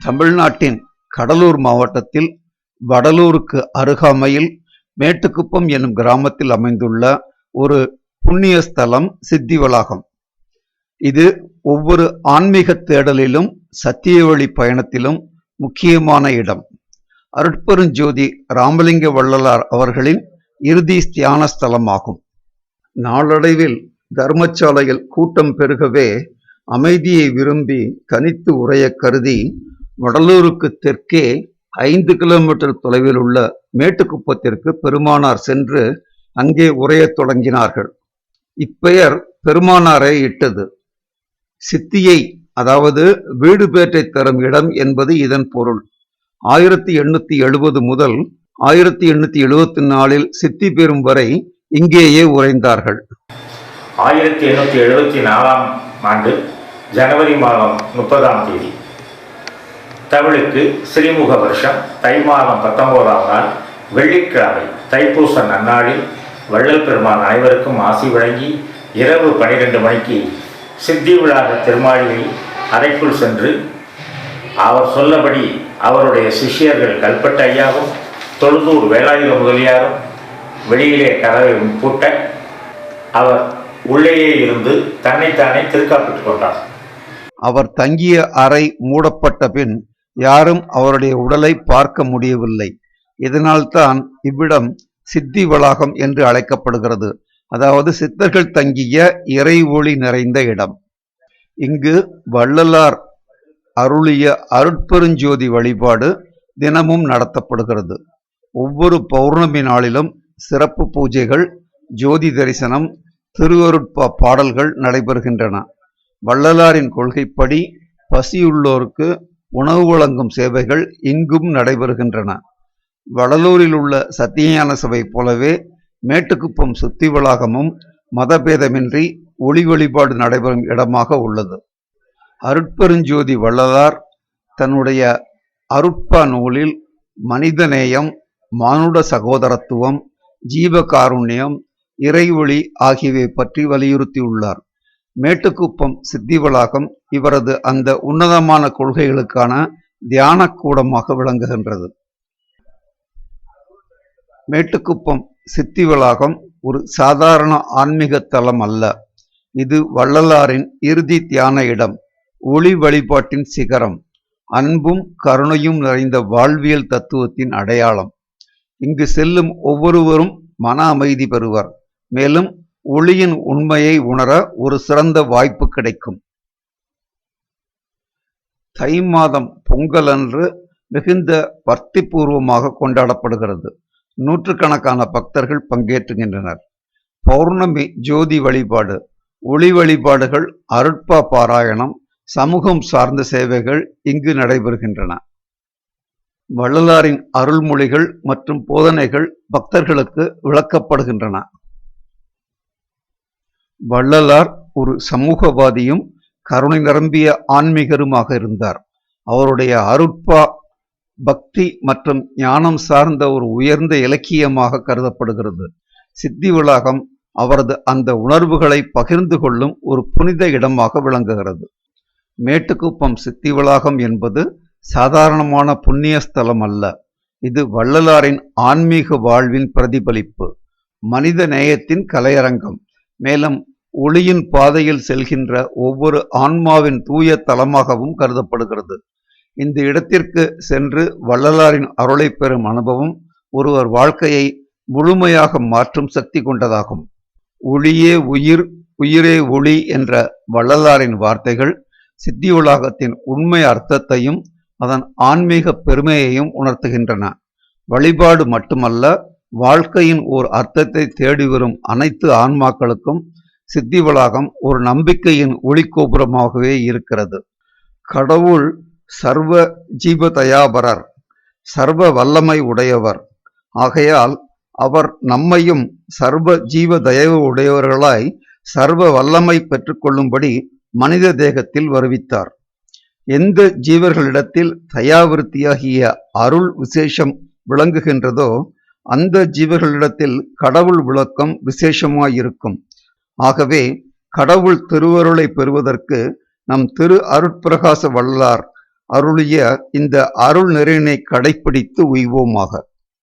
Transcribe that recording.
தமிழ்நாட்டின் கடலூர் மாவட்டத்தில் வடலூருக்கு அருகாமையில் மேட்டுக்குப்பம் எனும் கிராமத்தில் அமைந்துள்ள ஒரு புண்ணிய ஸ்தலம் சித்திவளாகம். இது ஒவ்வொரு ஆன்மீக தேடலிலும் சத்தியவழி பயணத்திலும் முக்கியமான இடம். அருட்பெருஞ்சோதி ராமலிங்க வள்ளலார் அவர்களின் இறுதி தியான ஸ்தலமாகும். நாளடைவில் தர்மசாலையில் கூட்டம் பெருகவே அமைதியை விரும்பி தனித்து உரைய கருதி வடலூருக்கு தெற்கே 5 கிலோமீட்டர் தொலைவில் உள்ள மேட்டுக்குப்பத்திற்கு பெருமானார் சென்று அங்கே உரையத் தொடங்கினார்கள். இப்பெயர் பெருமானாரை இட்டது. சித்தியை, அதாவது வீடு பேற்றை தரும் இடம் என்பது இதன் பொருள். 1870 முதல் 1874 சித்தி பெறும் வரை இங்கேயே உறைந்தார்கள். 1874 ஆண்டு ஜனவரி மாதம் 30ஆம் தேதி தமிழுக்கு ஸ்ரீமுக வருஷம் தை மாதம் 19ஆம் நாள் வெள்ளிக்கிழமை தைப்பூச நன்னாளில் வள்ளல் பெருமான் அனைவருக்கும் ஆசி வழங்கி இரவு 12 மணிக்கு சித்திவளாக திருமாளிகை அறைக்குள் சென்று அவர் சொல்லபடி அவருடைய சிஷ்யர்கள் கல்பட்ட ஐயாவும் தொழுதூர் வேலாயுத முதலியாரும் வெளியிலே கதவை பூட்ட அவர் உள்ளேயே இருந்து தன்னைத்தானே திருக்காப்பிட்டுக் கொண்டார். அவர் தங்கிய அறை மூடப்பட்ட பின் யாரும் அவருடைய உடலை பார்க்க முடியவில்லை. இதனால்தான் இவ்விடம் சித்தி வளாகம் என்று அழைக்கப்படுகிறது. அதாவது சித்தர்கள் தங்கிய இறை ஒளி நிறைந்த இடம். இங்கு வள்ளலார் அருளிய அருட்பெருஞ்சோதி வழிபாடு தினமும் நடத்தப்படுகிறது. ஒவ்வொரு பௌர்ணமி நாளிலும் சிறப்பு பூஜைகள், ஜோதி தரிசனம், திருவருட்பா பாடல்கள் நடைபெறுகின்றன. வள்ளலாரின் கொள்கைப்படி பசியுள்ளோருக்கு உணவு வழங்கும் சேவைகள் இங்கும் நடைபெறுகின்றன. வடலூரில் உள்ள சத்தியஞான சபை போலவே மேட்டுக்குப்பம் சித்தி வளாகமும் மதபேதமின்றி ஒளி வழிபாடு நடைபெறும் இடமாக உள்ளது. அருட்பெருஞ்சோதி வள்ளலார் தன்னுடைய அருட்பா நூலில் மனிதநேயம், மானுட சகோதரத்துவம், ஜீவகாருண்யம், இறைவொளி ஆகியவை பற்றி வலியுறுத்தியுள்ளார். மேட்டுக்குப்பம் சித்தி வளாகம் இவரது அந்த உன்னதமான கொள்கைகளுக்கான தியான கூடமாக விளங்குகின்றது. மேட்டுக்குப்பம் சித்தி வளாகம் ஒரு சாதாரண ஆன்மீக தலம் அல்ல. இது வள்ளலாரின் இறுதி தியான இடம், ஒளி வழிபாட்டின் சிகரம், அன்பும் கருணையும் நிறைந்த வாழ்வியல் தத்துவத்தின் அடையாளம். இங்கு செல்லும் ஒவ்வொருவரும் மன அமைதி பெறுவர். மேலும் ஒளியின் உண்மையை உணர ஒரு சிறந்த வாய்ப்பு கிடைக்கும். தை மாதம் பொங்கல் அன்று மிகுந்த பக்திபூர்வமாக கொண்டாடப்படுகிறது. நூற்றுக்கணக்கான பக்தர்கள் பங்கேற்றுகின்றனர். பௌர்ணமி ஜோதி வழிபாடு, ஒளி வழிபாடுகள், அருட்பா பாராயணம், சமூகம் சார்ந்த சேவைகள் இங்கு நடைபெறுகின்றன. வள்ளலாரின் அருள்மொழிகள் மற்றும் போதனைகள் பக்தர்களுக்கு விளக்கப்படுகின்றன. வள்ளலார் ஒரு சமூகவாதியும் கருணை நிரம்பிய ஆன்மீகருமாக இருந்தார். அவருடைய அருட்பா பக்தி மற்றும் ஞானம் சார்ந்த ஒரு உயர்ந்த இலக்கியமாக கருதப்படுகிறது. சித்தி வளாகம் அவரது அந்த உணர்வுகளை பகிர்ந்து கொள்ளும் ஒரு புனித இடமாக விளங்குகிறது. மேட்டுக்குப்பம் சித்தி வளாகம் என்பது சாதாரணமான புண்ணிய ஸ்தலம் அல்ல. இது வள்ளலாரின் ஆன்மீக வாழ்வின் பிரதிபலிப்பு, மனித நேயத்தின் கலையரங்கம், மேலும் ஒளியின் பாதையில் செல்கின்ற ஒவ்வொரு ஆன்மாவின் தூய தலமாகவும் கருதப்படுகிறது. இந்த இடத்திற்கு சென்று வள்ளலாரின் அருளை பெறும் அனுபவம் ஒருவர் வாழ்க்கையை முழுமையாக மாற்றும் சக்தி கொண்டதாகும். ஒளியே உயிர், உயிரே ஒளி என்ற வள்ளலாரின் வார்த்தைகள் சித்தி வளாகத்தின் உண்மை அர்த்தத்தையும் அதன் ஆன்மீக பெருமையையும் உணர்த்துகின்றன. வழிபாடு மட்டுமல்ல, வாழ்க்கையின் ஓர் அர்த்தத்தை தேடி வரும் அனைத்து ஆன்மாக்களுக்கும் சித்தி வளாகம் ஒரு நம்பிக்கையின் ஒளிக்கோபுரமாகவே இருக்கிறது. கடவுள் சர்வ ஜீவதயாபரர், சர்வ வல்லமை உடையவர். ஆகையால் அவர் நம்மையும் சர்வ ஜீவ தயவு உடையவர்களாய் சர்வ வல்லமை பெற்றுக்கொள்ளும்படி மனித தேகத்தில் வருவித்தார். எந்த ஜீவர்களிடத்தில் தயாவிருத்தியாகிய அருள் விசேஷம் விளங்குகின்றதோ அந்த ஜீவர்களிடத்தில் கடவுள் விளக்கம் விசேஷமாயிருக்கும். ஆகவே கடவுள் திருவருளை பெறுவதற்கு நம் திரு அருட்பிரகாச வள்ளலார் அருளிய இந்த அருள் நெறியினை கடைப்பிடித்து உய்வோமாக.